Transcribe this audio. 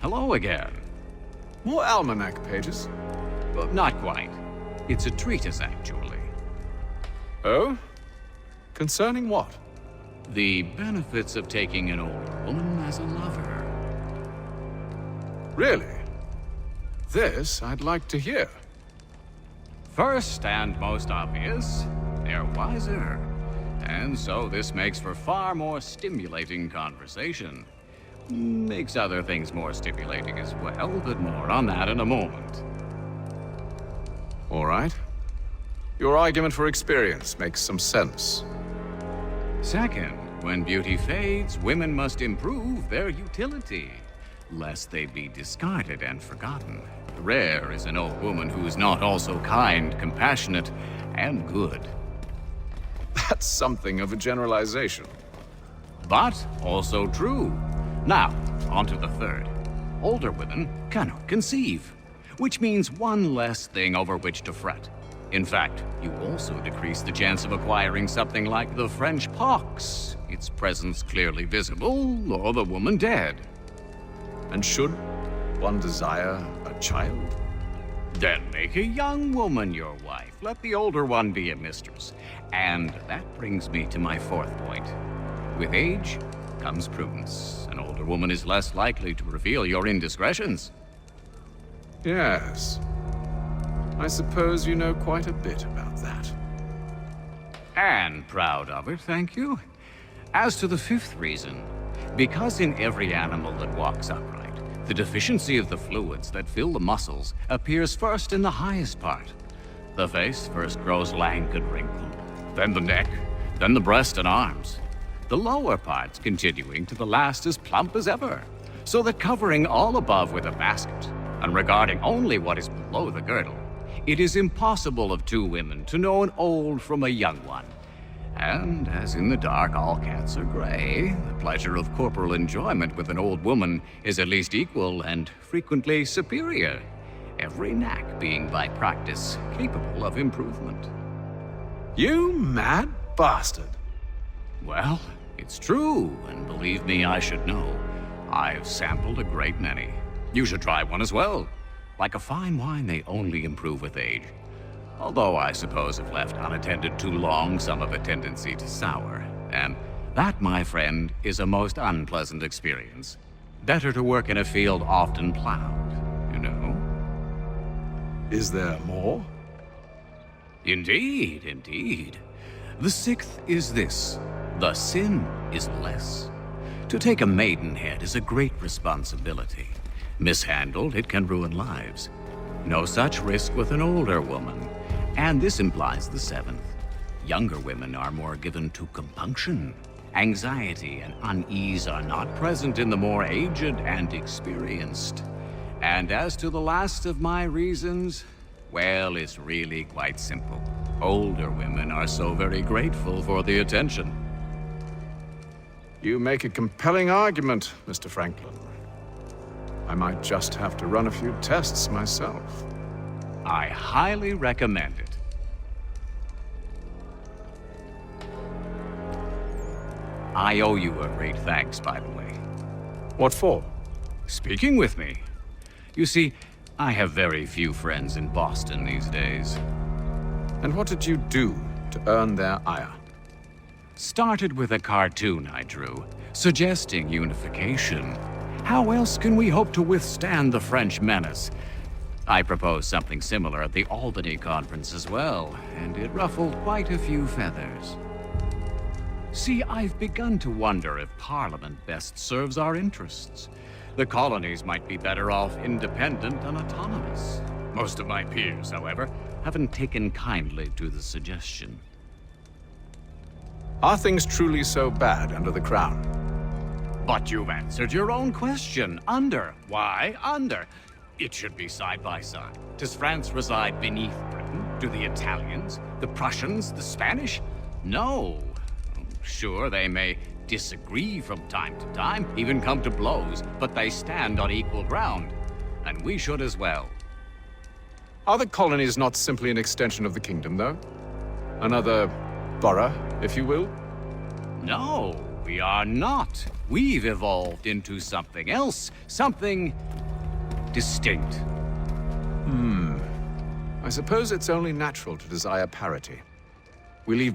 Hello again. More almanac pages? Well, not quite. It's a treatise, actually. Oh? Concerning what? The benefits of taking an older woman as a lover. Really? This I'd like to hear. First and most obvious, they're wiser. And so this makes for far more stimulating conversation. Makes other things more stimulating as well, but more on that in a moment. All right. Your argument for experience makes some sense. Second, when beauty fades, women must improve their utility, lest they be discarded and forgotten. Rare is an old woman who is not also kind, compassionate, and good. That's something of a generalization. But also true. Now, on to the third. Older women cannot conceive, which means one less thing over which to fret. In fact, you also decrease the chance of acquiring something like the French pox, its presence clearly visible, or the woman dead. And should one desire a child? Then make a young woman your wife. Let the older one be a mistress. And that brings me to my fourth point. With age comes prudence. An older woman is less likely to reveal your indiscretions. Yes. I suppose you know quite a bit about that. And proud of it, thank you. As to the fifth reason, because in every animal that walks upright, the deficiency of the fluids that fill the muscles appears first in the highest part. The face first grows lank and wrinkled, then the neck, then the breast and arms. The lower parts continuing to the last as plump as ever, so that covering all above with a basket, and regarding only what is below the girdle, it is impossible of two women to know an old from a young one. And as in the dark all cats are gray, the pleasure of corporal enjoyment with an old woman is at least equal and frequently superior, every knack being by practice capable of improvement. You mad bastard! Well, it's true, and believe me, I should know. I've sampled a great many. You should try one as well. Like a fine wine, they only improve with age. Although I suppose if left unattended too long, some have a tendency to sour. And that, my friend, is a most unpleasant experience. Better to work in a field often plowed, you know? Is there more? Indeed, indeed. The sixth is this. The sin is less. To take a maidenhead is a great responsibility. Mishandled, it can ruin lives. No such risk with an older woman. And this implies the seventh. Younger women are more given to compunction. Anxiety and unease are not present in the more aged and experienced. And as to the last of my reasons, well, it's really quite simple. Older women are so very grateful for the attention. You make a compelling argument, Mr. Franklin. I might just have to run a few tests myself. I highly recommend it. I owe you a great thanks, by the way. What for? Speaking with me. You see, I have very few friends in Boston these days. And what did you do to earn their ire? Started with a cartoon I drew, suggesting unification. How else can we hope to withstand the French menace? I proposed something similar at the Albany conference as well, and it ruffled quite a few feathers. See, I've begun to wonder if Parliament best serves our interests. The colonies might be better off independent and autonomous. Most of my peers, however, haven't taken kindly to the suggestion. Are things truly so bad under the Crown? But you've answered your own question. Under. Why under? It should be side by side. Does France reside beneath Britain? Do the Italians, the Prussians, the Spanish? No. Sure, they may disagree from time to time, even come to blows, but they stand on equal ground. And we should as well. Are the colonies not simply an extension of the kingdom, though? Another borough, if you will? No. We are not. We've evolved into something else, something distinct. I suppose it's only natural to desire parity. We leave